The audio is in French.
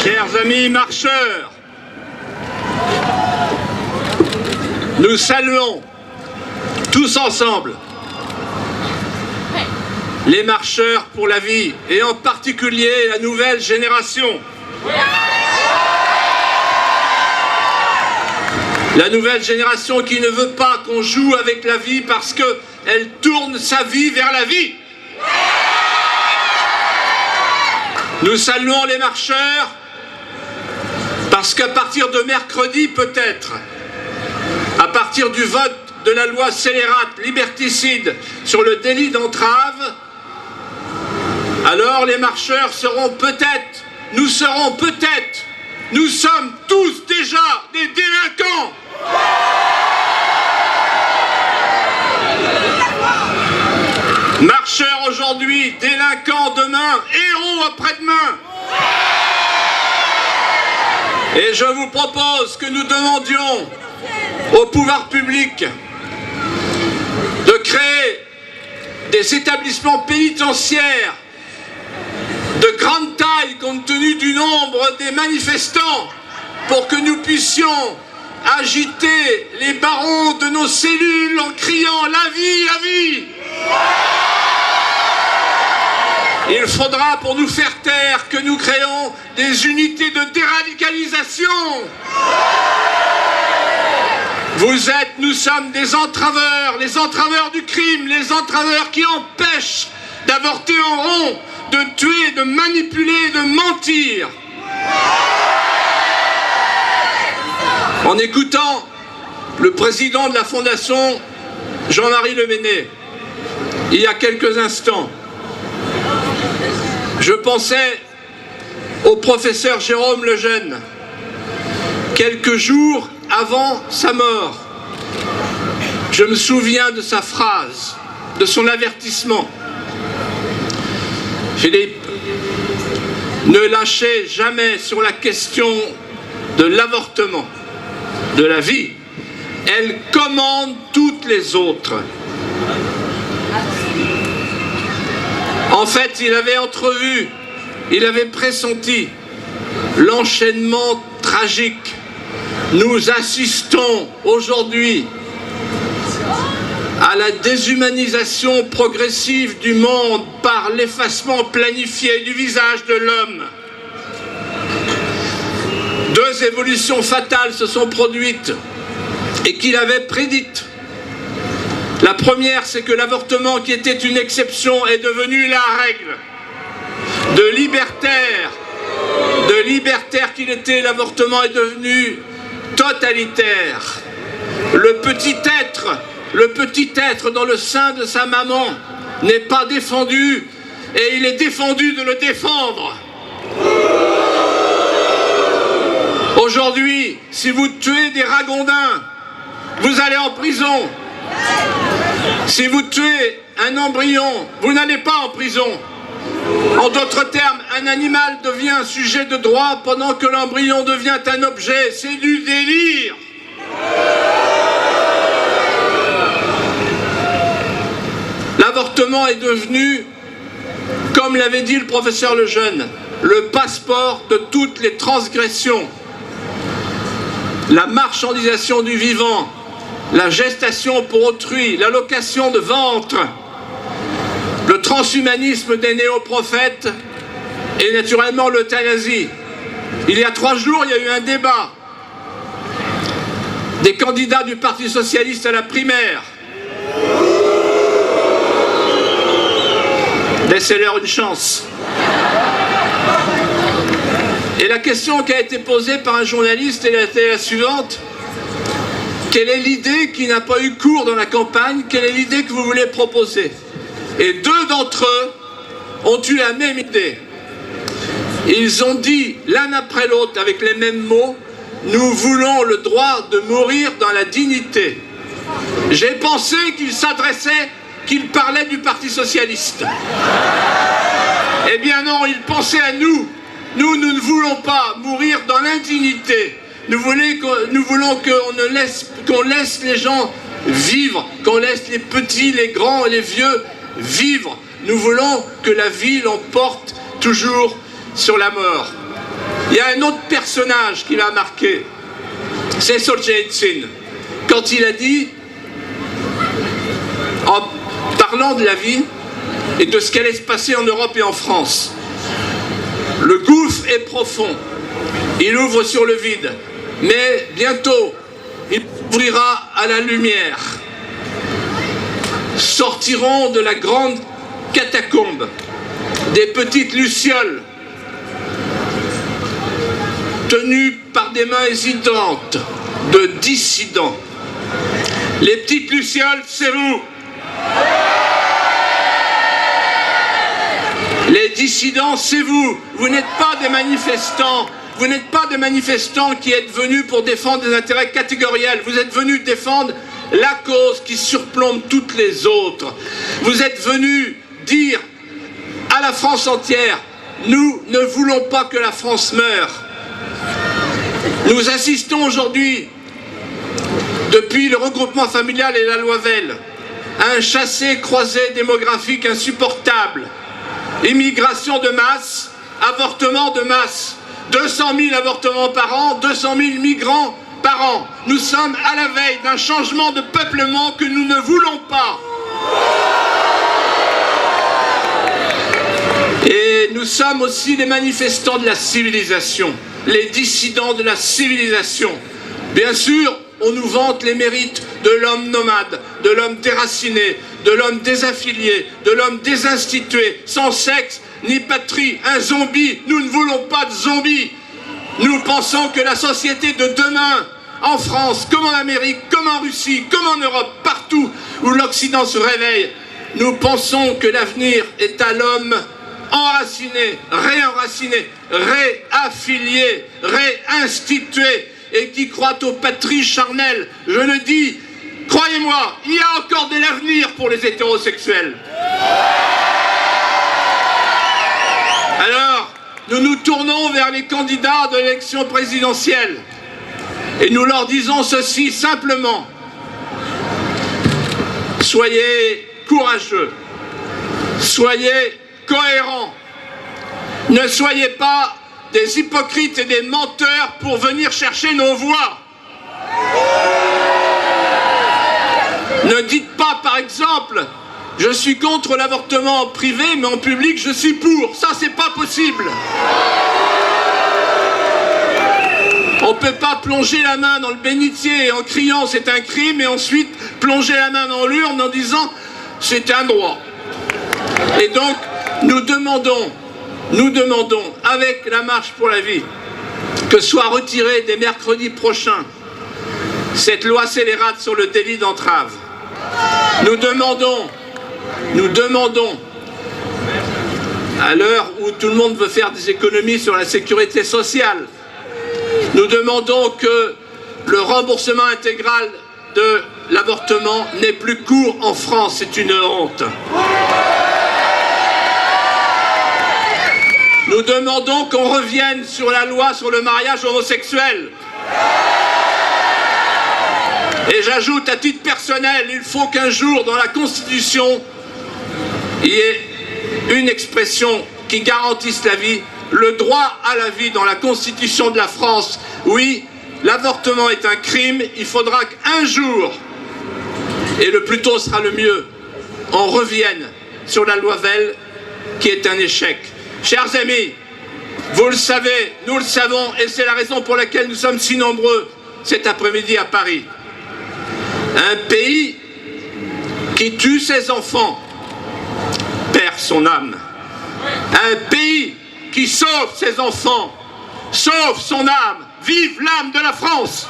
Chers amis marcheurs, nous saluons tous ensemble les marcheurs pour la vie et en particulier la nouvelle génération. La nouvelle génération qui ne veut pas qu'on joue avec la vie parce qu'elle tourne sa vie vers la vie. Nous saluons les marcheurs parce qu'à partir de mercredi peut-être, à partir du vote de la loi scélérate, liberticide sur le délit d'entrave, alors les marcheurs seront peut-être, nous serons peut-être, nous sommes tous déjà des délinquants. Marcheurs aujourd'hui, délinquants demain, héros après-demain. Et je vous propose que nous demandions au pouvoir public de créer des établissements pénitentiaires de grande taille compte tenu du nombre des manifestants pour que nous puissions agiter les barreaux de nos cellules en criant « La vie, la vie !» Il faudra pour nous faire taire que nous créons des unités de déradicalisation. Nous sommes des entraveurs, les entraveurs du crime, les entraveurs qui empêchent d'avorter en rond, de tuer, de manipuler, de mentir. En écoutant le président de la Fondation, Jean-Marie Le Mennet, il y a quelques instants, je pensais au professeur Jérôme Lejeune, quelques jours avant sa mort. Je me souviens de sa phrase, de son avertissement. Philippe, ne lâchez jamais sur la question de l'avortement, de la vie. Elle commande toutes les autres. En fait, il avait entrevu, il avait pressenti l'enchaînement tragique. Nous assistons aujourd'hui à la déshumanisation progressive du monde par l'effacement planifié du visage de l'homme. Deux évolutions fatales se sont produites et qu'il avait prédites. La première, c'est que l'avortement, qui était une exception, est devenu la règle. De libertaire qu'il était, l'avortement est devenu totalitaire. Le petit être dans le sein de sa maman n'est pas défendu et il est défendu de le défendre. Aujourd'hui, si vous tuez des ragondins, vous allez en prison. Si vous tuez un embryon, vous n'allez pas en prison. En d'autres termes, un animal devient un sujet de droit pendant que l'embryon devient un objet. C'est du délire. L'avortement est devenu, comme l'avait dit le professeur Lejeune, le passeport de toutes les transgressions. La marchandisation du vivant, la gestation pour autrui, la location de ventre, le transhumanisme des néo-prophètes et naturellement l'euthanasie. Il y a 3 jours, il y a eu un débat des candidats du Parti socialiste à la primaire. Laissez-leur une chance. Et la question qui a été posée par un journaliste était la suivante. Quelle est l'idée qui n'a pas eu cours dans la campagne? Quelle est l'idée que vous voulez proposer? Et 2 d'entre eux ont eu la même idée. Ils ont dit l'un après l'autre avec les mêmes mots, nous voulons le droit de mourir dans la dignité. J'ai pensé qu'ils parlaient du Parti socialiste. Eh bien non, ils pensaient à nous. Nous ne voulons pas mourir dans l'indignité. Nous voulons qu'on laisse les gens vivre, qu'on laisse les petits, les grands et les vieux vivre. Nous voulons que la vie l'emporte toujours sur la mort. Il y a un autre personnage qui m'a marqué, c'est Solzhenitsyn, quand il a dit, en parlant de la vie et de ce qui allait se passer en Europe et en France, le gouffre est profond, il ouvre sur le vide, mais bientôt il ouvrira à la lumière. Sortiront de la grande catacombe des petites lucioles tenues par des mains hésitantes de dissidents. Les petites lucioles, c'est vous. Les dissidents, c'est vous. Vous n'êtes pas des manifestants. Vous n'êtes pas des manifestants qui êtes venus pour défendre des intérêts catégoriels. Vous êtes venus défendre la cause qui surplombe toutes les autres. Vous êtes venus dire à la France entière, nous ne voulons pas que la France meure. Nous assistons aujourd'hui, depuis le regroupement familial et la loi Veil, à un chassé-croisé démographique insupportable. Immigration de masse, avortement de masse, 200 000 avortements par an, 200 000 migrants par an. Nous sommes à la veille d'un changement de peuplement que nous ne voulons pas. Et nous sommes aussi les manifestants de la civilisation, les dissidents de la civilisation. Bien sûr, on nous vante les mérites de l'homme nomade, de l'homme déraciné, de l'homme désaffilié, de l'homme désinstitué, sans sexe ni patrie, un zombie. Nous ne voulons pas de zombies. Nous pensons que la société de demain, en France, comme en Amérique, comme en Russie, comme en Europe, partout où l'Occident se réveille, nous pensons que l'avenir est à l'homme enraciné, réenraciné, réaffilié, réinstitué, et qui croit aux patries charnelles. Je le dis, croyez-moi, il y a encore de l'avenir pour les hétérosexuels. Alors, nous nous tournons vers les candidats de l'élection présidentielle et nous leur disons ceci simplement. Soyez courageux, soyez cohérents, ne soyez pas des hypocrites et des menteurs pour venir chercher nos voix. Ne dites pas, par exemple, je suis contre l'avortement privé, mais en public, je suis pour. Ça, c'est pas possible. On ne peut pas plonger la main dans le bénitier en criant c'est un crime et ensuite plonger la main dans l'urne en disant c'est un droit. Et donc, nous demandons, avec la Marche pour la vie, que soit retirée dès mercredi prochain cette loi scélérate sur le délit d'entrave. Nous demandons, à l'heure où tout le monde veut faire des économies sur la sécurité sociale, nous demandons que le remboursement intégral de l'avortement n'ait plus cours en France. C'est une honte. Nous demandons qu'on revienne sur la loi sur le mariage homosexuel. Et j'ajoute à titre personnel, il faut qu'un jour dans la Constitution, il y ait une expression qui garantisse la vie, le droit à la vie dans la Constitution de la France. Oui, l'avortement est un crime, il faudra qu'un jour, et le plus tôt sera le mieux, on revienne sur la loi Veil qui est un échec. Chers amis, vous le savez, nous le savons, et c'est la raison pour laquelle nous sommes si nombreux cet après-midi à Paris. Un pays qui tue ses enfants perd son âme. Un pays qui sauve ses enfants sauve son âme. Vive l'âme de la France!